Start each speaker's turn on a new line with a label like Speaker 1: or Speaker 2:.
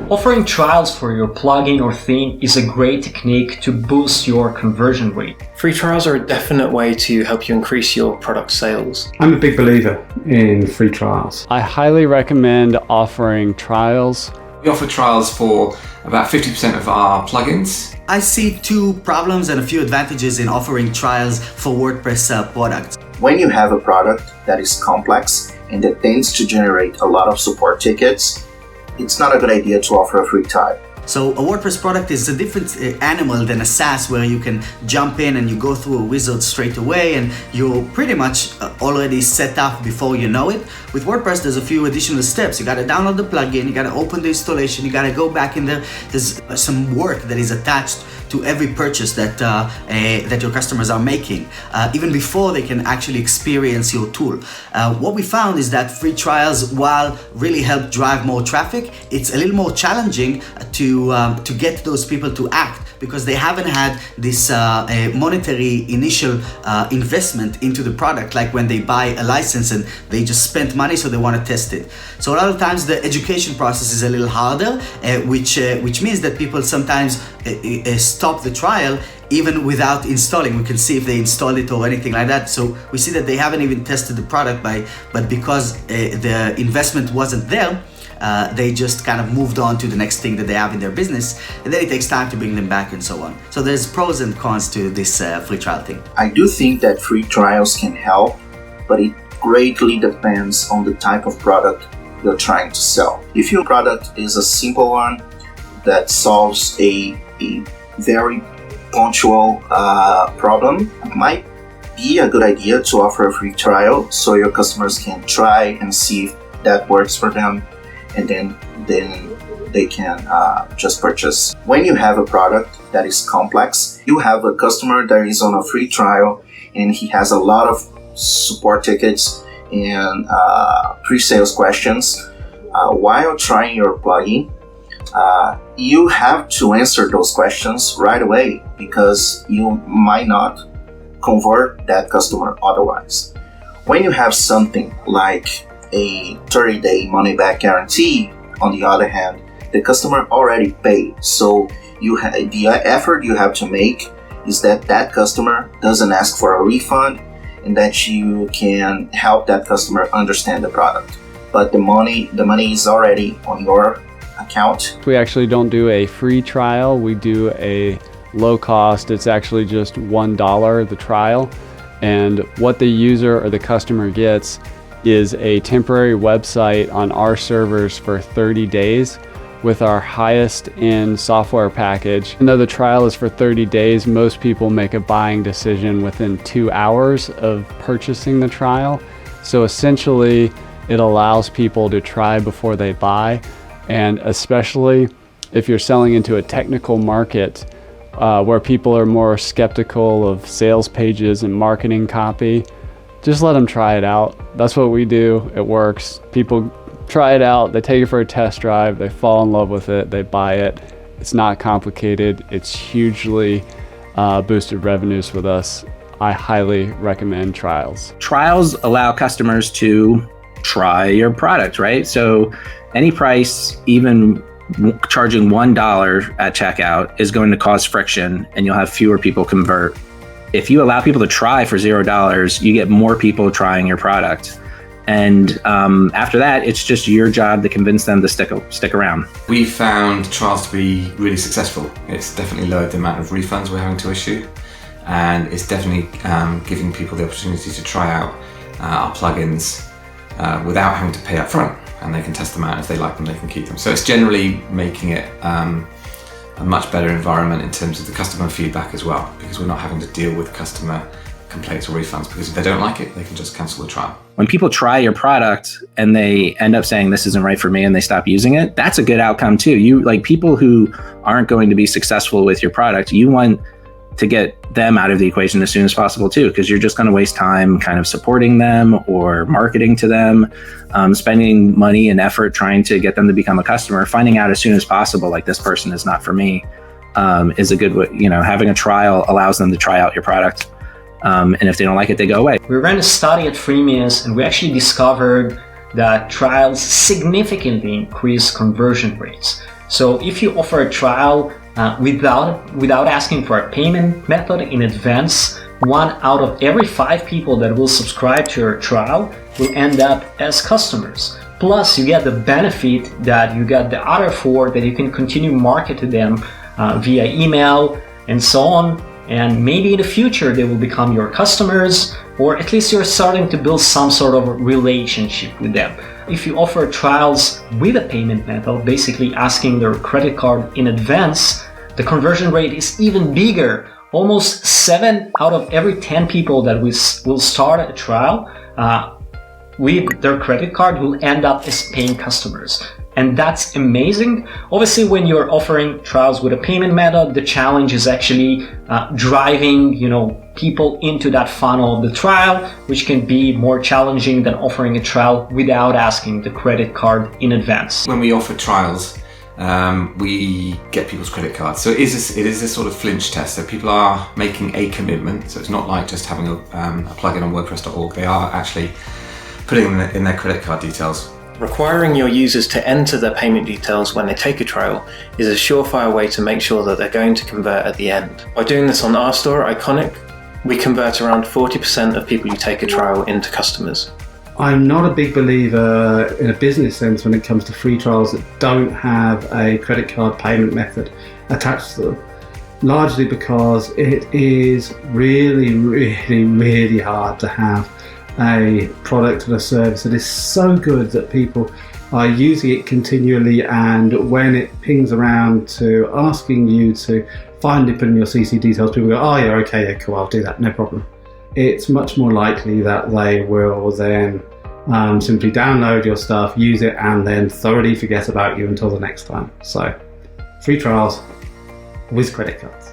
Speaker 1: Offering trials for your plugin or theme is a great technique to boost your conversion rate.
Speaker 2: Free trials are a definite way to help you increase your product sales.
Speaker 3: I'm a big believer in free trials.
Speaker 4: I highly recommend offering trials.
Speaker 5: We offer trials for about 50% of our plugins.
Speaker 6: I see two problems and a few advantages in offering trials for WordPress products.
Speaker 7: When you have a product that is complex and that tends to generate a lot of support tickets, it's not a good idea to offer a free trial.
Speaker 6: So a WordPress product is a different animal than a SaaS where you can jump in and you go through a wizard straight away and you're pretty much already set up before you know it. With WordPress, there's a few additional steps. You got to download the plugin, you got to open the installation, you got to go back in there. There's some work that is attached to every purchase that that your customers are making, even before they can actually experience your tool. What we found is that free trials, while really help drive more traffic, it's a little more challenging to get those people to act because they haven't had this monetary initial investment into the product, like when they buy a license and they just spent money so they want to test it. So a lot of times the education process is a little harder, which means that people sometimes stop the trial even without installing. We can see if they installed it or anything like that. So we see that they haven't even tested the product but because the investment wasn't there, they just kind of moved on to the next thing that they have in their business, and then it takes time to bring them back and so on. So there's pros and cons to this free trial thing.
Speaker 7: I do think that free trials can help, but it greatly depends on the type of product you're trying to sell. If your product is a simple one that solves a very punctual problem, it might be a good idea to offer a free trial so your customers can try and see if that works for them, and then they can just purchase. When you have a product that is complex, you have a customer that is on a free trial and he has a lot of support tickets and pre-sales questions. While trying your plugin, you have to answer those questions right away because you might not convert that customer otherwise. When you have something like a 30-day money-back guarantee, on the other hand, the customer already paid. So the effort you have to make is that customer doesn't ask for a refund and that you can help that customer understand the product. But the money is already on your account.
Speaker 4: We actually don't do a free trial. We do a low cost. It's actually just $1 the trial. And what the user or the customer gets is a temporary website on our servers for 30 days with our highest end software package. Even though the trial is for 30 days, most people make a buying decision within 2 hours of purchasing the trial. So essentially, it allows people to try before they buy. And especially if you're selling into a technical market where people are more skeptical of sales pages and marketing copy, just let them try it out. That's what we do. It works. People try it out, they take it for a test drive, they fall in love with it, they buy it. It's not complicated. It's hugely boosted revenues with us. I highly recommend trials.
Speaker 8: Trials allow customers to try your product, right? So any price, even charging $1 at checkout, is going to cause friction and you'll have fewer people convert. If you allow people to try for $0, you get more people trying your product. And after that, it's just your job to convince them to stick around.
Speaker 5: We found trials to be really successful. It's definitely lowered the amount of refunds we're having to issue. And it's definitely giving people the opportunity to try out our plugins without having to pay up front. And they can test them out. If they like them, they can keep them. So it's generally making it a much better environment in terms of the customer feedback as well, because we're not having to deal with customer complaints or refunds, because if they don't like it, they can just cancel the trial.
Speaker 8: When people try your product and they end up saying this isn't right for me and they stop using it, that's a good outcome too. You like people who aren't going to be successful with your product, you want to get them out of the equation as soon as possible too, because you're just going to waste time kind of supporting them or marketing to them, spending money and effort trying to get them to become a customer. Finding out as soon as possible, like this person is not for me, is a good way. You know, having a trial allows them to try out your product. And if they don't like it, they go away.
Speaker 1: We ran a study at Freemius and we actually discovered that trials significantly increase conversion rates. So if you offer a trial without asking for a payment method in advance, 1 out of every 5 people that will subscribe to your trial will end up as customers. Plus, you get the benefit that you got the other 4 that you can continue marketing them via email and so on. And maybe in the future they will become your customers, or at least you're starting to build some sort of relationship with them. If you offer trials with a payment method, basically asking their credit card in advance, the conversion rate is even bigger. Almost 7 out of every 10 people that will start a trial with their credit card will end up as paying customers. And that's amazing. Obviously, when you're offering trials with a payment method, the challenge is actually driving, people into that funnel of the trial, which can be more challenging than offering a trial without asking the credit card in advance.
Speaker 5: When we offer trials, we get people's credit cards. So it is this sort of flinch test. So people are making a commitment. So it's not like just having a plugin on WordPress.org. They are actually putting in their credit card details.
Speaker 2: Requiring your users to enter their payment details when they take a trial is a surefire way to make sure that they're going to convert at the end. By doing this on our store, Iconic, we convert around 40% of people who take a trial into customers.
Speaker 3: I'm not a big believer in a business sense when it comes to free trials that don't have a credit card payment method attached to them, largely because it is really, really, really hard to have a product and a service that is so good that people are using it continually, and when it pings around to asking you to finally put in your CC details, people go, oh yeah, okay, yeah, cool, I'll do that, no problem. It's much more likely that they will then simply download your stuff, use it, and then thoroughly forget about you until the next time. So, free trials with credit cards.